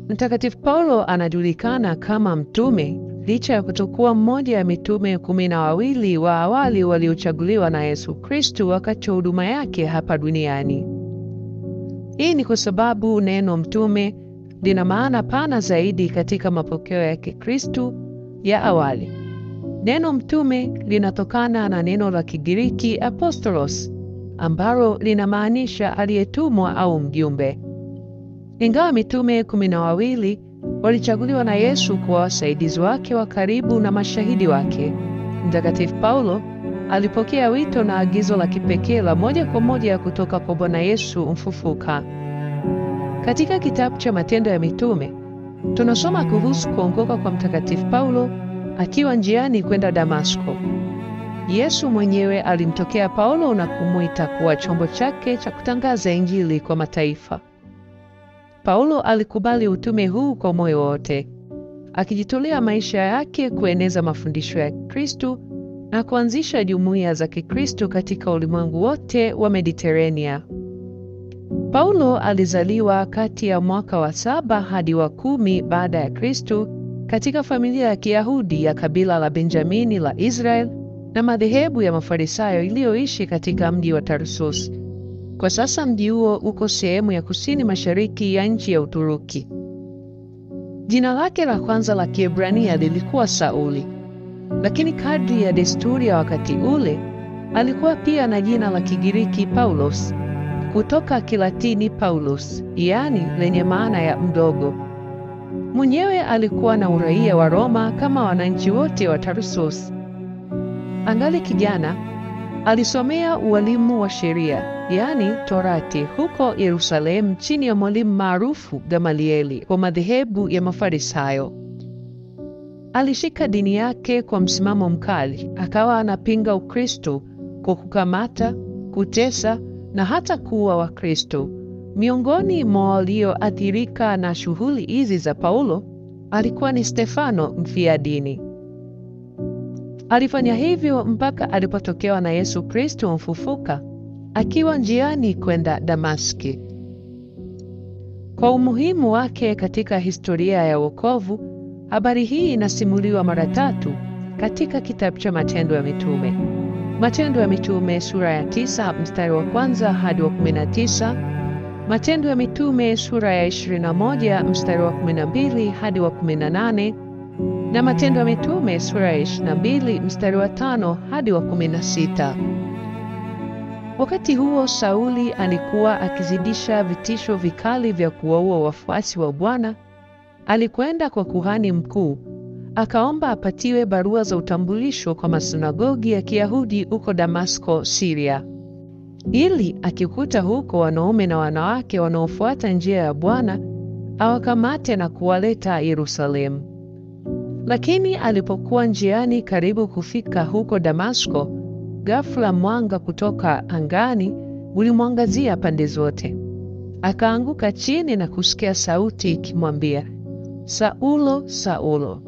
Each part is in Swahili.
Mtakatifu Paulo anajulikana kama mtume licha ya kutokuwa mmoja ya mitume 12 wa awali waliochaguliwa na Yesu Kristo wakati wa huduma yake hapa duniani. Hii ni kwa sababu neno mtume lina maana pana zaidi katika mapokeo ya Kikristo ya awali. Neno mtume linatokana na neno la Kigiriki apostolos, ambalo linamaanisha aliyetumwa au mjumbe. Ingawa mitume 12 walichaguliwa na Yesu kwa wasaidizi wake wa karibu na mashahidi wake, Mtakatifu Paulo alipokea wito na agizo la kipekee la moja kwa moja kutoka kwa Bwana Yesu mfufuka. Katika kitabu cha Matendo ya Mitume, tunasoma kuhusu kuongoka kwa Mtakatifu Paulo akiwa njiani kwenda Damasko. Yesu mwenyewe alimtokea Paulo na kumuita kuwa chombo chake cha kutangaza Injili kwa mataifa. Paulo alikubali utume huu kwa moyo wote, akijitolea maisha yake kueneza mafundisho ya Kristo na kuanzisha jumuiya za Kikristo katika ulimwengu wote wa Mediterania. Paulo alizaliwa kati ya mwaka wa 7 hadi wa 10 baada ya Kristo katika familia ya Kiyahudi ya kabila la Benjamini la Israel na madhehebu ya Mafarisayo iliyoishi katika mji wa Tarsus. Kwa sasa mji huo uko sehemu ya kusini mashariki ya nchi ya Uturuki. Jina lake la kwanza la Kiebrania lilikuwa Sauli, lakini kadri ya desturi ya wakati ule, alikuwa pia na jina la Kigiriki Paulos, kutoka Kilatini Paulus, yaani lenye maana ya mdogo. Mwenyewe alikuwa na uraia wa Roma kama wananchi wote wa Tarsus. Angali kijana, alisomea ualimu wa sheria, yaani Torati, huko Yerusalemu chini ya mwalimu maarufu Gamalieli kwa madhehebu ya Mafarisayo. Alishika dini yake kwa msimamo mkali, akawa anapinga Ukristo kwa kukamata, kutesa na hata kuua Wakristo. Miongoni mwa walioathirika na shughuli hizi za Paulo alikuwa ni Stefano mfiadini. Alifanya hivyo mpaka alipotokewa na Yesu Kristo mfufuka akiwa njiani kwenda Damaski. Kwa umuhimu wake katika historia ya wokovu, habari hii inasimuliwa mara 3 katika kitabu cha Matendo ya Mitume. Matendo ya Mitume sura ya 9 mstari wa 1 hadi wa 19, Matendo ya Mitume sura ya 21 mstari wa 12 hadi wa 18, na Matendo ya Mitume sura ya 22 mstari wa 5 hadi wa 16. Wakati huo Sauli alikuwa akizidisha vitisho vikali vya kuwaua wafuasi wa Bwana. Alikwenda kwa kuhani mkuu, akaomba apatiwe barua za utambulisho kwa masinagogi ya Kiyahudi huko Damasko, Syria, ili akikuta huko wanaume na wanawake wanaofuata njia ya Bwana, awakamate na kuwaleta Yerusalemu. Lakini alipokuwa njiani karibu kufika huko Damasko, ghafla mwanga kutoka angani ulimwangazia pande zote. Akaanguka chini na kusikia sauti ikimwambia, "Saulo, Saulo,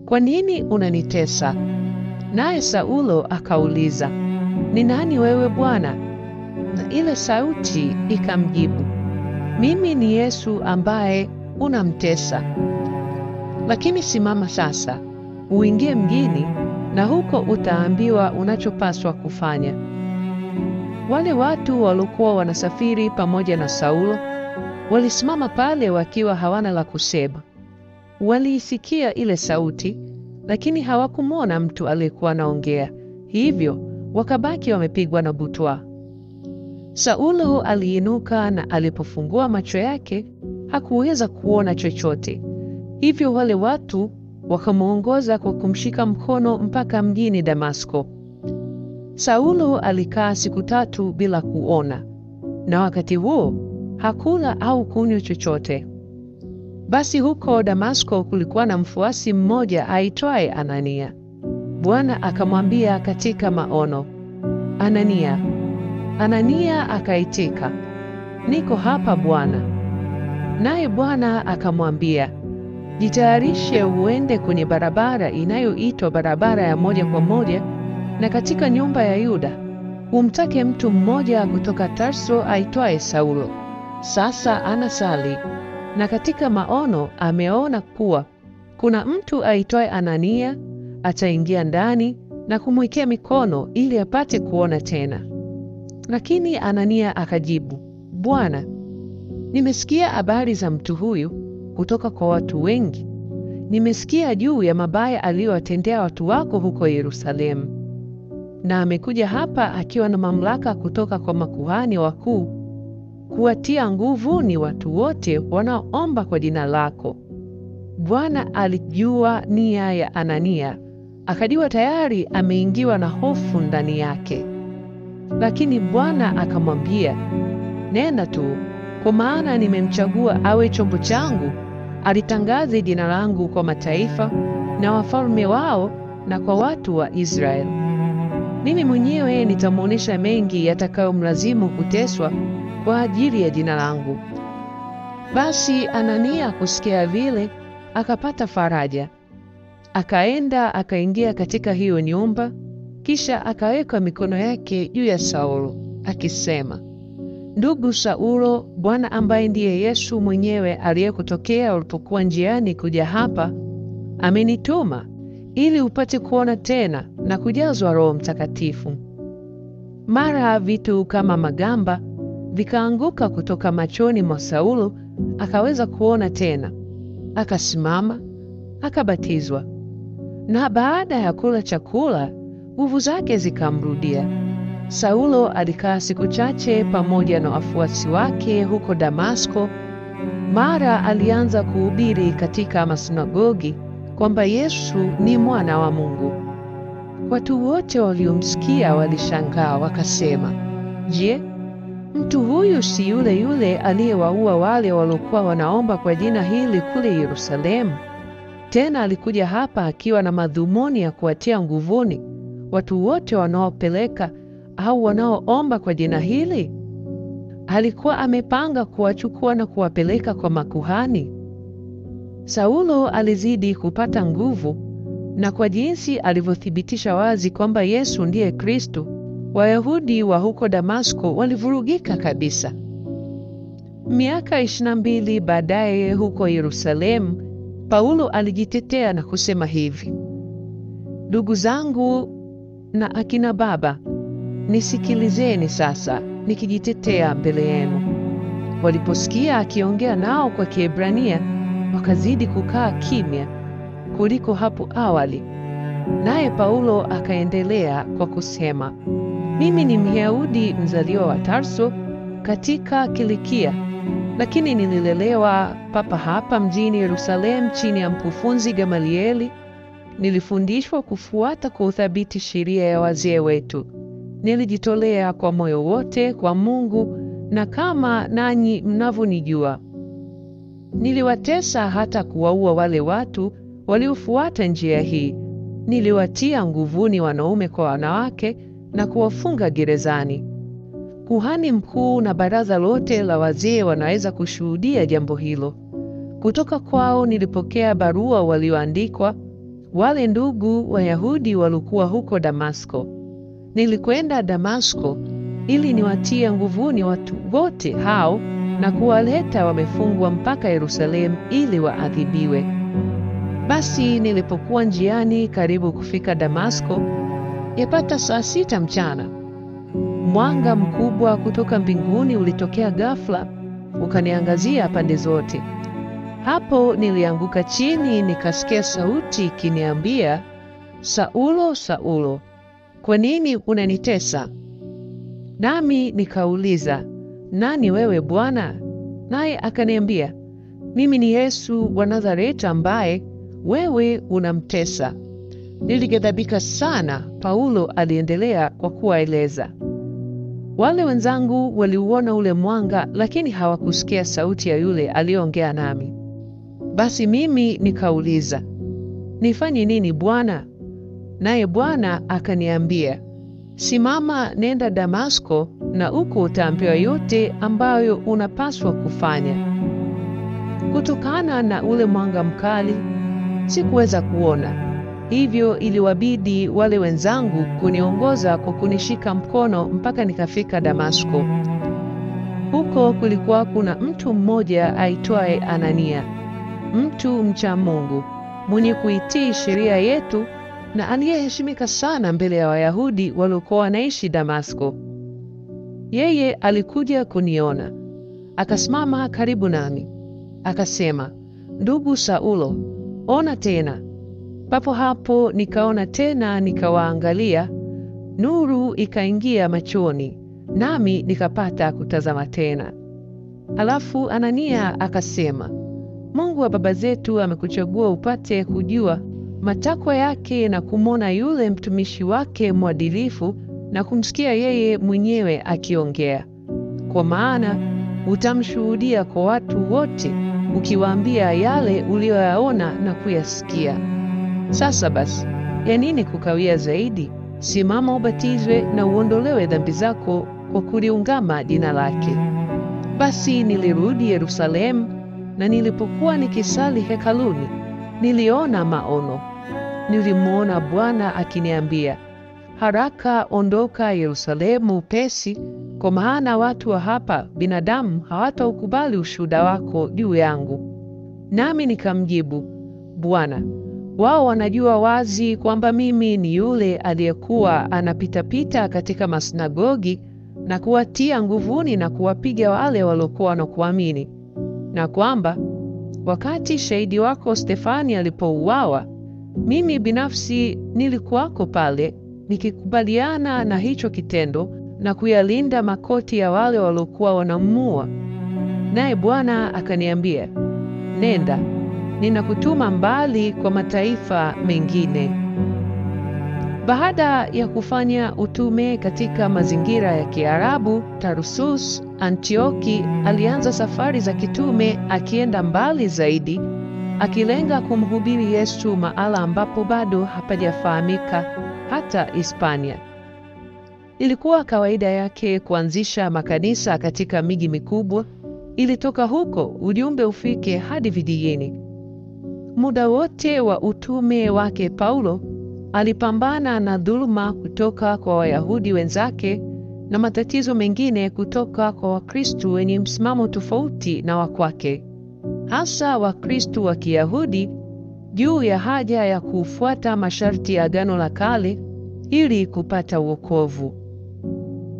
kwa nini unanitesa?" Naye Saulo akauliza, "Ni nani wewe Bwana?" Na ile sauti ikamjibu, "Mimi ni Yesu ambaye unamtesa. Lakini simama sasa, uingie mjini na huko utaambiwa unachopaswa kufanya." Wale watu waliokuwa wanasafiri pamoja na Saulo walisimama pale wakiwa hawana la kusema. Waliisikia ile sauti, lakini hawakumwona mtu aliyekuwa anaongea, hivyo wakabaki wamepigwa na butwaa. Saulo aliinuka na alipofungua macho yake hakuweza kuona chochote. Hivyo wale watu wakamuongoza kwa kumshika mkono mpaka mjini Damasko. Saulo alikaa siku 3 bila kuona, na wakati huo hakula au kunywa chochote. Basi huko Damasko kulikuwa na mfuasi mmoja aitwaye Anania. Bwana akamwambia katika maono, "Anania." Anania akaitika, "Niko hapa Bwana." Naye Bwana akamwambia, "Jitayarishe uende kwenye barabara inayoitwa barabara ya moja kwa moja, na katika nyumba ya Yuda umtake mtu mmoja kutoka Tarso aitwaye Saulo. Sasa anasali. na katika maono ameona kuwa kuna mtu aitwaye Anania ataingia ndani na kumwekea mikono ili apate kuona tena. Lakini Anania akajibu, Bwana, nimesikia habari za mtu huyu kutoka kwa watu wengi. Nimesikia juu ya mabaya aliyowatendea watu wako huko Yerusalemu. Na amekuja hapa akiwa na mamlaka kutoka kwa makuhani wakuu kuwatia nguvuni watu wote wanaoomba kwa jina lako. Bwana alijua nia ya Anania, akajua tayari ameingiwa na hofu ndani yake. Lakini Bwana akamwambia, nenda tu, kwa maana nimemchagua awe chombo changu, alitangaze jina langu kwa mataifa na wafalme wao na kwa watu wa Israeli. Mimi mwenyewe nitamwonyesha mengi yatakayomlazimu kuteswa kwa ajili ya jina langu. Basi Anania kusikia vile akapata faraja. Akaenda akaingia katika hiyo nyumba, kisha akaweka mikono yake juu ya Saulo, akisema, Ndugu Saulo, Bwana ambaye ndiye Yesu mwenyewe aliyekutokea ulipokuwa njiani kuja hapa, amenituma ili upate kuona tena na kujazwa Roho Mtakatifu. Mara vitu kama magamba vikaanguka kutoka machoni mwa Saulo, akaweza kuona tena. Akasimama, akabatizwa. Na baada ya kula chakula, nguvu zake zikamrudia. Saulo alikaa siku chache pamoja na wafuasi wake huko Damasko. Mara alianza kuhubiri katika masinagogi kwamba Yesu ni mwana wa Mungu. Watu wote waliomsikia walishangaa, wakasema, Je, mtu huyu si yule aliyewaua wale waliokuwa wanaomba kwa jina hili kule Yerusalemu? Tena alikuja hapa akiwa na madhumuni ya kuwatia nguvuni watu wote wanaopeleka au wanaoomba kwa jina hili. Alikuwa amepanga kuwachukua na kuwapeleka kwa makuhani. Saulo alizidi kupata nguvu, na kwa jinsi alivyothibitisha wazi kwamba Yesu ndiye Kristo, Wayahudi wa huko Damasko walivurugika kabisa. Miaka 22 baadaye huko Yerusalemu, Paulo alijitetea na kusema hivi, Ndugu zangu na akina baba, nisikilizeni sasa nikijitetea mbele yenu. Waliposikia akiongea nao kwa Kiebrania, wakazidi kukaa kimya kuliko hapo awali. Naye Paulo akaendelea kwa kusema, Mimi ni Myahudi mzaliwa wa Tarso katika Kilikia, lakini nililelewa papa hapa mjini Yerusalemu chini ya mkufunzi Gamalieli. Nilifundishwa kufuata kwa uthabiti sheria ya wazee wetu. Nilijitolea kwa moyo wote kwa Mungu, na kama nanyi mnavyonijua, niliwatesa hata kuwaua wale watu waliofuata njia hii. Niliwatia nguvuni wanaume kwa wanawake na kuwafunga gerezani. Kuhani mkuu na baraza lote la wazee wanaweza kushuhudia jambo hilo. Kutoka kwao nilipokea barua walioandikwa wale ndugu Wayahudi waliokuwa huko Damasko. Nilikwenda Damasko ili niwatie nguvuni watu wote hao na kuwaleta wamefungwa mpaka Yerusalemu ili waadhibiwe. Basi nilipokuwa njiani karibu kufika Damasko, yapata saa 6 mchana, mwanga mkubwa kutoka mbinguni ulitokea ghafla, ukaniangazia pande zote. Hapo nilianguka chini, nikasikia sauti ikiniambia, Saulo, Saulo, kwa nini unanitesa? Nami nikauliza, nani wewe Bwana? Naye akaniambia, mimi ni Yesu wa Nazareti ambaye wewe unamtesa. Nilighadhabika sana. Paulo aliendelea kwa kuwaeleza. Wale wenzangu waliuona ule mwanga, lakini hawakusikia sauti ya yule aliyeongea nami. Basi mimi nikauliza, nifanye nini Bwana? Naye Bwana akaniambia, simama, nenda Damasko, na uko utaambiwa yote ambayo unapaswa kufanya. Kutokana na ule mwanga mkali, sikuweza kuona. Hivyo iliwabidi wale wenzangu kuniongoza kwa kunishika mkono mpaka nikafika Damasko. Huko huko kulikuwa kuna mtu mmoja aitwaye Anania, mtu mcha Mungu, mwenye kuitii sheria yetu na aliyeheshimika sana mbele ya Wayahudi waliokuwa wanaishi Damasko. Yeye alikuja kuniona, akasimama karibu nami, akasema, "Ndugu Saulo, ona tena." Papo hapo nikaona tena, nikawaangalia, nuru ikaingia machoni, nami nikapata kutazama tena. Alafu Anania akasema, "Mungu wa baba zetu amekuchagua upate kujua matakwa yake na kumwona yule mtumishi wake mwadilifu na kumsikia yeye mwenyewe akiongea. Kwa maana utamshuhudia kwa watu wote, ukiwaambia yale uliyoyaona na kuyasikia. Sasa basi, ya nini kukawia zaidi? Simama, ubatizwe na uondolewe dhambi zako kwa kuliungama jina lake." Basi nilirudi Yerusalemu, na nilipokuwa nikisali hekaluni, niliona maono. Nilimwona Bwana akiniambia, "Haraka ondoka Yerusalemu upesi, kwa maana watu wa hapa binadamu hawataukubali ushuhuda wako juu yangu." Nami nikamjibu, "Bwana, wao wanajua wazi kwamba mimi ni yule aliyekuwa anapita-pita katika masinagogi na kuwatia nguvuni na kuwapiga wale waliokuwa wanakuamini, na kwamba wakati shahidi wako Stefani alipouawa, mimi binafsi nilikuwako pale nikikubaliana na hicho kitendo na kuyalinda makoti ya wale waliokuwa wanamuua. Naye Bwana akaniambia, nenda, ninakutuma mbali kwa mataifa mengine." Baada ya kufanya utume katika mazingira ya Kiarabu, Tarsus, Antioki, alianza safari za kitume akienda mbali zaidi, akilenga kumhubiri Yesu mahala ambapo bado hapajafahamika, hata Hispania. Ilikuwa kawaida yake kuanzisha makanisa katika miji mikubwa, ili toka huko ujumbe ufike hadi vijijini. Muda wote wa utume wake Paulo alipambana na dhuluma kutoka kwa Wayahudi wenzake na matatizo mengine kutoka kwa Wakristo wenye msimamo tofauti na wa kwake, hasa Wakristo wa Kiyahudi, juu ya haja ya kufuata masharti ya Agano la Kale ili kupata wokovu.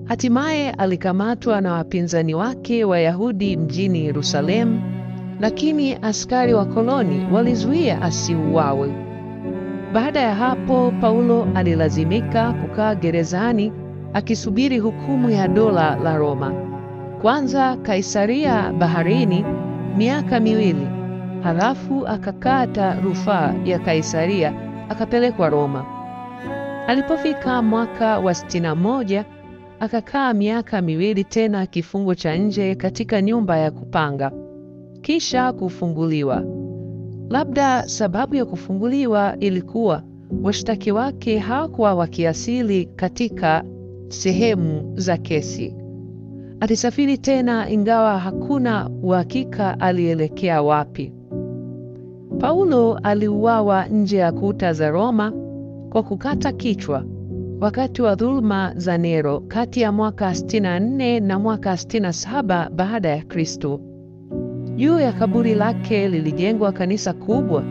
Hatimaye alikamatwa na wapinzani wake Wayahudi mjini Yerusalemu, lakini askari wa koloni walizuia asiuawe. Baada ya hapo, Paulo alilazimika kukaa gerezani akisubiri hukumu ya dola la Roma. Kwanza Kaisaria baharini miaka 2, halafu akakata rufaa ya Kaisaria akapelekwa Roma. Alipofika mwaka wa 61, akakaa miaka 2 tena kifungo cha nje katika nyumba ya kupanga, kisha kufunguliwa. Labda sababu ya kufunguliwa ilikuwa washtaki wake hawakuwa wakiasili katika sehemu za kesi. Alisafiri tena, ingawa hakuna uhakika alielekea wapi. Paulo aliuawa nje ya kuta za Roma kwa kukata kichwa wakati wa dhuluma za Nero kati ya mwaka 64 na mwaka 67 baada ya Kristo. Juu ya kaburi lake lilijengwa kanisa kubwa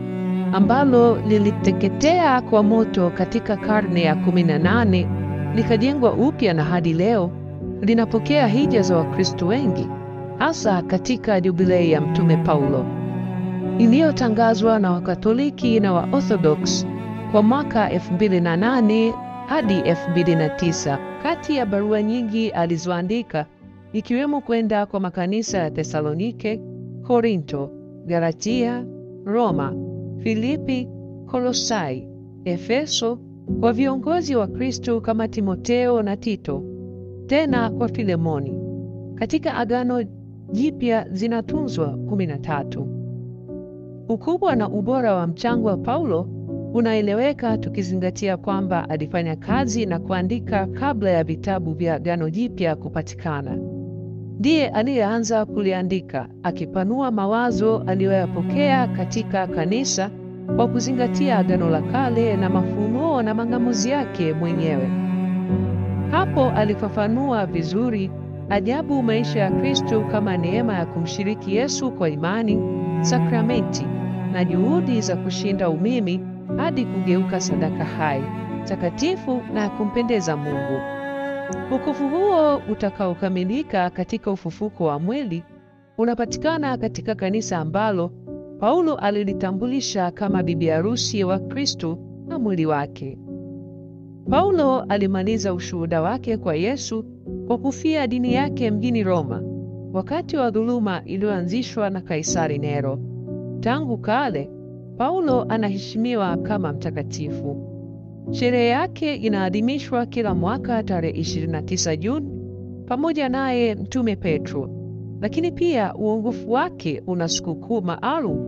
ambalo liliteketea kwa moto katika karne ya 18, likajengwa upya na hadi leo linapokea hija za Wakristo wengi, hasa katika jubilei ya Mtume Paulo iliyotangazwa na Wakatoliki na Waorthodox kwa mwaka 2008 hadi 2009. Kati ya barua nyingi alizoandika, ikiwemo kwenda kwa makanisa ya Thesalonike, Korinto, Galatia, Roma, Filipi, Kolosai, Efeso, kwa viongozi wa Kristo kama Timotheo na Tito, tena kwa Filemoni. Katika Agano Jipya zinatunzwa 13. Ukubwa na ubora wa mchango wa Paulo unaeleweka tukizingatia kwamba alifanya kazi na kuandika kabla ya vitabu vya Agano Jipya kupatikana. Ndiye aliyeanza kuliandika, akipanua mawazo aliyoyapokea katika kanisa kwa kuzingatia Agano la Kale na mafunuo na mang'amuzi yake mwenyewe. Hapo alifafanua vizuri ajabu maisha ya Kristo kama neema ya kumshiriki Yesu kwa imani, sakramenti na juhudi za kushinda umimi hadi kugeuka sadaka hai, takatifu na kumpendeza Mungu. Wokovu huo utakaokamilika katika ufufuko wa mwili unapatikana katika kanisa ambalo Paulo alilitambulisha kama bibi harusi wa Kristo na mwili wake. Paulo alimaliza ushuhuda wake kwa Yesu kwa kufia dini yake mjini Roma wakati wa dhuluma iliyoanzishwa na Kaisari Nero. Tangu kale, Paulo anaheshimiwa kama mtakatifu. Sherehe yake inaadhimishwa kila mwaka tarehe 29 Juni pamoja naye Mtume Petro. Lakini pia uongofu wake una sikukuu maalum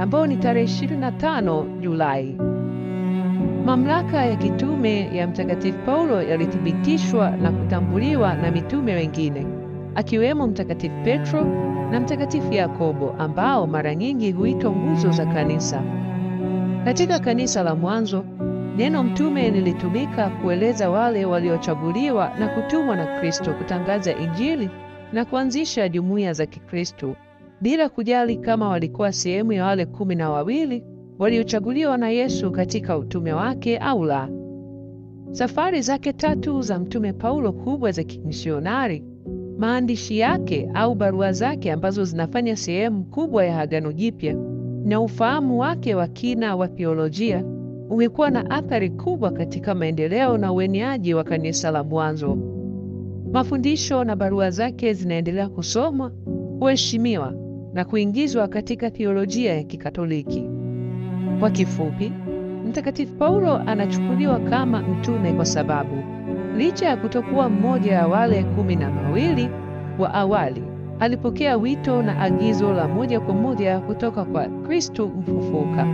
ambao ni tarehe 25 Julai. Mamlaka ya kitume ya Mtakatifu Paulo yalithibitishwa na kutambuliwa na mitume wengine, akiwemo Mtakatifu Petro na Mtakatifu Yakobo, ambao mara nyingi huitwa nguzo za kanisa. Katika kanisa la mwanzo, neno mtume lilitumika kueleza wale waliochaguliwa na kutumwa na Kristo kutangaza Injili na kuanzisha jumuiya za Kikristo, bila kujali kama walikuwa sehemu ya wale 12 waliochaguliwa na Yesu katika utume wake au la. Safari zake 3 za Mtume Paulo kubwa za kimisionari, maandishi yake au barua zake ambazo zinafanya sehemu kubwa ya Agano Jipya, na ufahamu wake wa kina wa theolojia umekuwa na athari kubwa katika maendeleo na ueneaji wa kanisa la mwanzo. Mafundisho na barua zake zinaendelea kusomwa, kuheshimiwa na kuingizwa katika theolojia ya Kikatoliki. Kwa kifupi, Mtakatifu Paulo anachukuliwa kama mtume kwa sababu licha ya kutokuwa mmoja wa wale 12 wa awali, alipokea wito na agizo la moja kwa moja kutoka kwa Kristo mfufuka.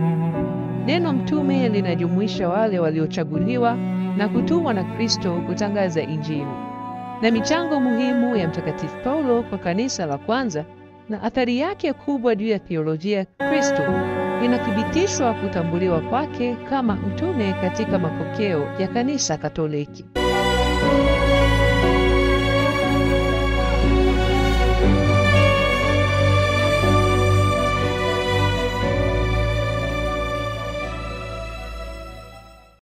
Neno mtume linajumuisha wale waliochaguliwa na kutumwa na Kristo kutangaza Injili. Na michango muhimu ya Mtakatifu Paulo kwa kanisa la kwanza na athari yake kubwa juu ya theolojia ya Kristo inathibitishwa kutambuliwa kwake kama mtume katika mapokeo ya Kanisa Katoliki.